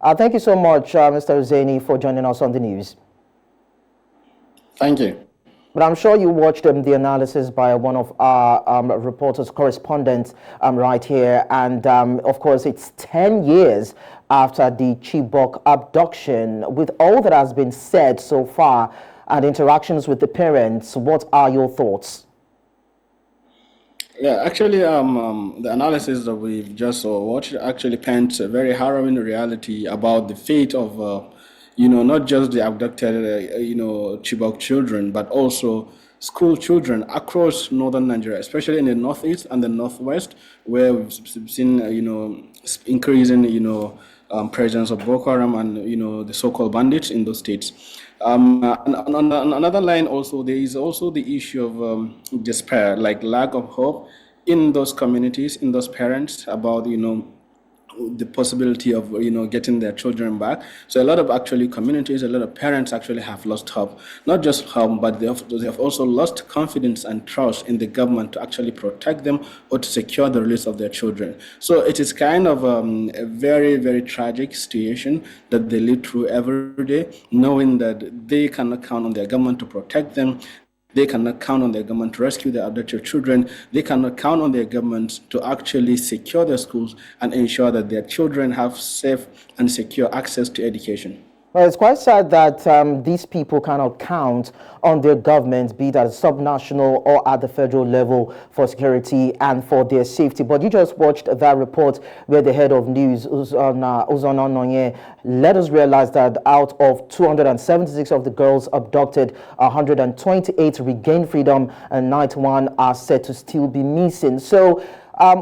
Thank you so much, Mr. Husaini, for joining us on the news. Thank you. But I'm sure you watched the analysis by one of our reporters, correspondents right here. And of course, it's 10 years after the Chibok abduction. With all that has been said so far and interactions with the parents, what are your thoughts? Yeah, actually, the analysis that we've just watched actually paints a very harrowing reality about the fate of, not just the abducted, Chibok children, but also school children across northern Nigeria, especially in the northeast and the northwest, where we've seen, increasing, presence of Boko Haram and, the so-called bandits in those states. And on another line, also there is also the issue of despair, like lack of hope in those communities, in those parents about the possibility of getting their children back. So a lot of actually communities, a lot of parents actually have lost hope, not just hope, but they have also lost confidence and trust in the government to actually protect them or to secure the release of their children. So it is kind of a very, very tragic situation that they live through every day, knowing that they cannot count on their government to protect them. They cannot count on their government to rescue their abducted children. They cannot count on their government to actually secure their schools and ensure that their children have safe and secure access to education. Well, it's quite sad that these people cannot count on their government, be it at subnational or at the federal level, for security and for their safety. But you just watched that report where the head of news, Uzona, let us realize that out of 276 of the girls abducted, 128 regained freedom and 91 are said to still be missing. So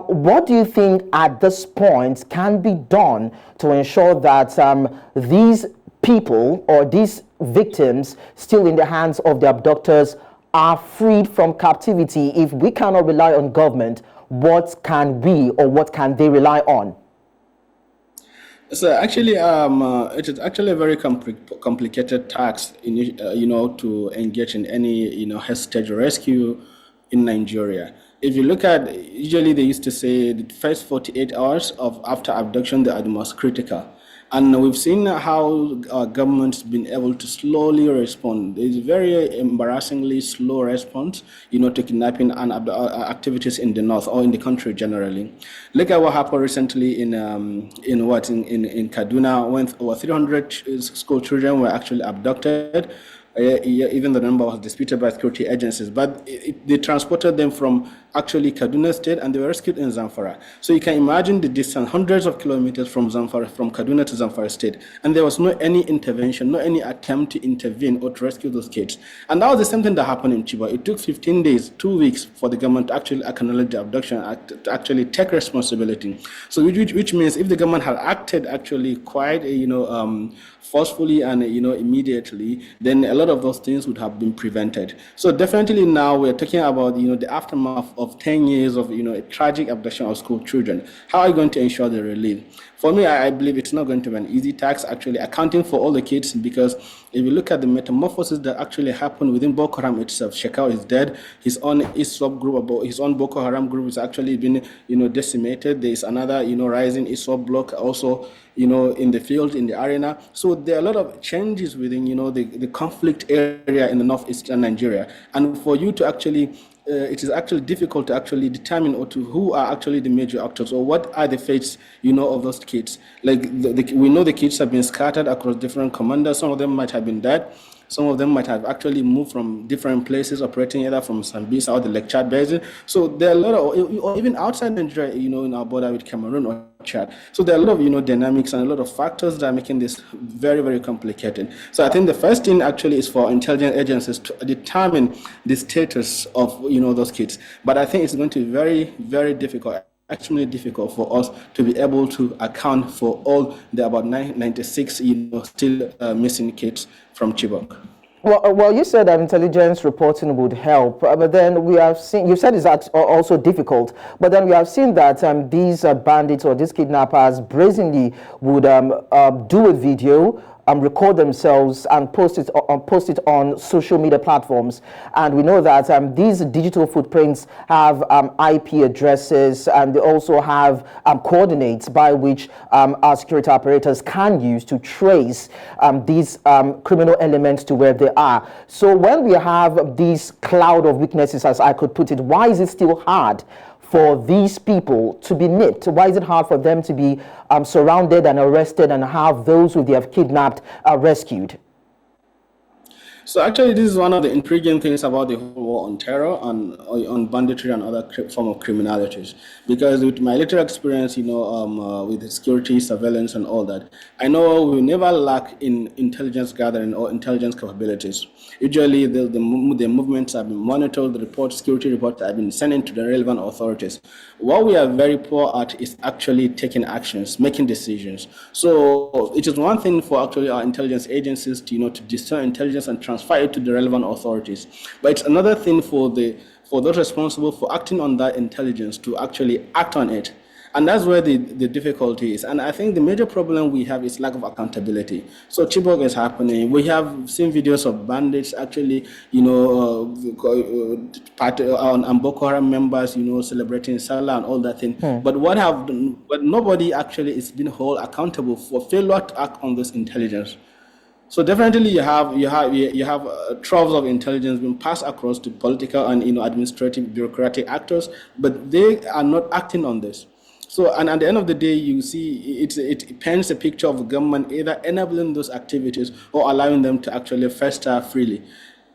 what do you think at this point can be done to ensure that these people or these victims still in the hands of the abductors are freed from captivity? If we cannot rely on government, what can we or what can they rely on? So actually, it is actually a very complicated task, to engage in any, heritage rescue in Nigeria. If you look at, usually they used to say the first 48 hours of after abduction, they are the most critical. And we've seen how our government's been able to slowly respond. There's a very embarrassingly slow response, to kidnapping and activities in the north or in the country generally. Look at what happened recently in Kaduna, when over 300 school children were actually abducted. Even the number was disputed by security agencies, but they transported them from actually Kaduna State and they were rescued in Zamfara. So you can imagine the distance, hundreds of kilometers from Kaduna to Zamfara State, and there was no any intervention, no any attempt to intervene or to rescue those kids. And that was the same thing that happened in Chibok. It took 15 days, 2 weeks for the government to actually acknowledge the abduction, to actually take responsibility. So which means if the government had acted actually quite, forcefully and immediately, then a lot of those things would have been prevented. So definitely now we're talking about the aftermath of 10 years of a tragic abduction of school children. How are you going to ensure the relief? For me, I believe it's not going to be an easy task actually accounting for all the kids, because if you look at the metamorphosis that actually happened within Boko Haram itself, Shekau is dead. His own ISWAP group, his own Boko Haram group has actually been decimated. There is another rising ISWAP bloc also in the field, in the arena. So there are a lot of changes within the conflict area in the northeastern Nigeria, and for you to actually it is actually difficult to actually determine or to who are actually the major actors or what are the fates, of those kids. Like we know the kids have been scattered across different commanders. Some of them might have been dead. Some of them might have actually moved from different places, operating either from Sambisa or the Lake Chad Basin. So there are a lot of, or even outside Nigeria, in our border with Cameroon or Chad. So there are a lot of, dynamics and a lot of factors that are making this very, very complicated. So I think the first thing actually is for intelligence agencies to determine the status of, those kids. But I think it's going to be very, very difficult, extremely difficult for us to be able to account for all the about 96, still missing kids from Chibok. Well, you said that intelligence reporting would help, but then we have seen, you said it's also difficult, but then we have seen that these bandits or these kidnappers brazenly would do a video record themselves and post it on social media platforms. And we know that these digital footprints have IP addresses, and they also have coordinates by which our security operators can use to trace these criminal elements to where they are. So when we have this cloud of weaknesses, as I could put it, why is it still hard for these people to be nipped? Why is it hard for them to be surrounded and arrested and have those who they have kidnapped rescued? So actually, this is one of the intriguing things about the whole war on terror, on banditry and other form of criminalities. Because with my little experience, with security, surveillance, and all that, I know we never lack in intelligence gathering or intelligence capabilities. Usually, the movements have been monitored, security reports have been sent to the relevant authorities. What we are very poor at is actually taking actions, making decisions. So it is one thing for actually our intelligence agencies to discern intelligence and transfer it to the relevant authorities. But it's another thing for those responsible for acting on that intelligence to actually act on it. And that's where the difficulty is. And I think the major problem we have is lack of accountability. So Chibok is happening. We have seen videos of bandits actually, on Boko Haram members, celebrating Salah and all that thing. But nobody actually is being held accountable for failure to act on this intelligence. So definitely you have troves of intelligence being passed across to political and administrative bureaucratic actors, but they are not acting on this. So, and at the end of the day, you see it paints a picture of the government either enabling those activities or allowing them to actually fester freely.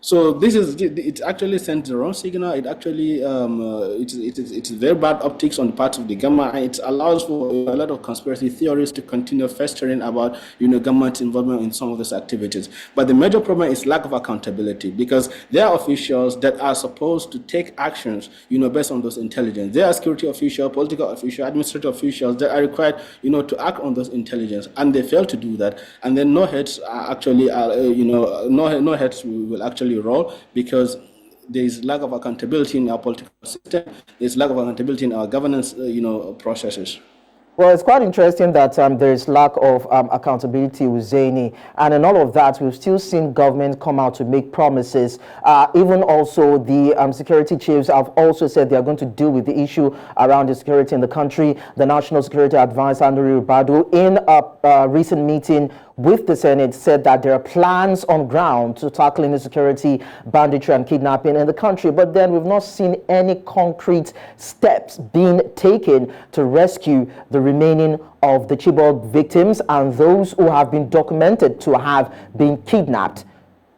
So it actually sends the wrong signal. It actually it's very bad optics on the part of the government, and it allows for a lot of conspiracy theories to continue festering about government involvement in some of these activities. But the major problem is lack of accountability, because there are officials that are supposed to take actions based on those intelligence. There are security officials, political officials, administrative officials that are required to act on those intelligence, and they fail to do that. And then no heads are actually no heads will actually role, because there is lack of accountability in our political system. There's lack of accountability in our governance, processes. Well, it's quite interesting that there is lack of accountability with Husaini, and in all of that, we've still seen government come out to make promises. Even also, the security chiefs have also said they are going to deal with the issue around the security in the country. The National Security Advisor, Andrew Badu, in a recent meeting with the Senate, said that there are plans on ground to tackle insecurity, banditry, and kidnapping in the country. But then we've not seen any concrete steps being taken to rescue the remaining of the Chibok victims and those who have been documented to have been kidnapped.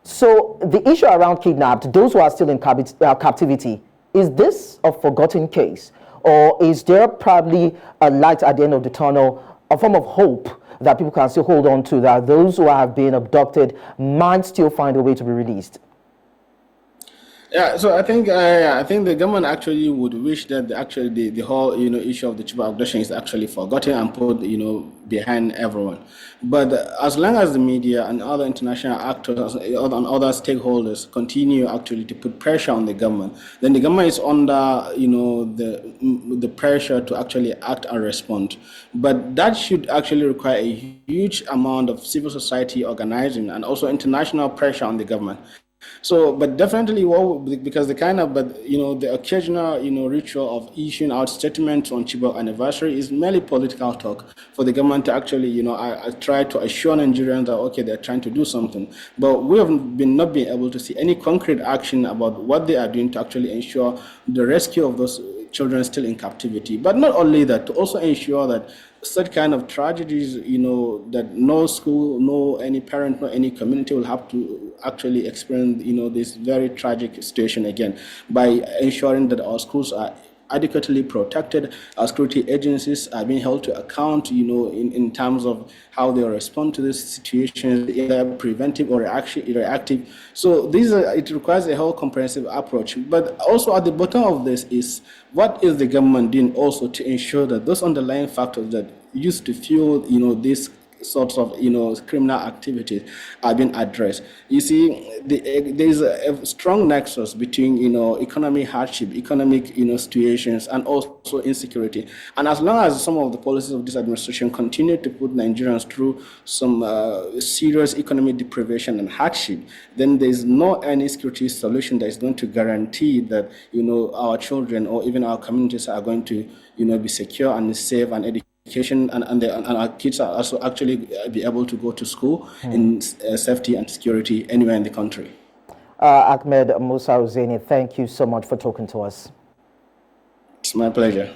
So the issue around kidnapped, those who are still in captivity, is this a forgotten case? Or is there probably a light at the end of the tunnel, a form of hope that people can still hold on to, that those who have been abducted might still find a way to be released? Yeah, so I think the government actually would wish that the whole issue of the Chibok abduction is actually forgotten and put behind everyone. But as long as the media and other international actors and other stakeholders continue actually to put pressure on the government, then the government is under the pressure to actually act and respond. But that should actually require a huge amount of civil society organizing and also international pressure on the government. So, but definitely, because the occasional, ritual of issuing out statements on Chibok anniversary is merely political talk for the government to actually, try to assure Nigerians that, okay, they're trying to do something. But we have not been able to see any concrete action about what they are doing to actually ensure the rescue of those children still in captivity. But not only that, to also ensure that such kind of tragedies, that no school, no any parent, no any community will have to actually experience, this very tragic situation again, by ensuring that our schools are adequately protected, our security agencies are being held to account, in terms of how they respond to this situation, either preventive or reactive. So it requires a whole comprehensive approach. But also at the bottom of this is, what is the government doing also to ensure that those underlying factors that used to fuel, this sorts of criminal activities are being addressed. You see, there's a strong nexus between economic hardship, economic situations, and also insecurity. And as long as some of the policies of this administration continue to put Nigerians through some serious economic deprivation and hardship, then there's no any security solution that is going to guarantee that our children or even our communities are going to be secure and safe and education, and our kids are also actually be able to go to school in safety and security anywhere in the country. Ahmed, Musa, Husaini, thank you so much for talking to us. It's my pleasure.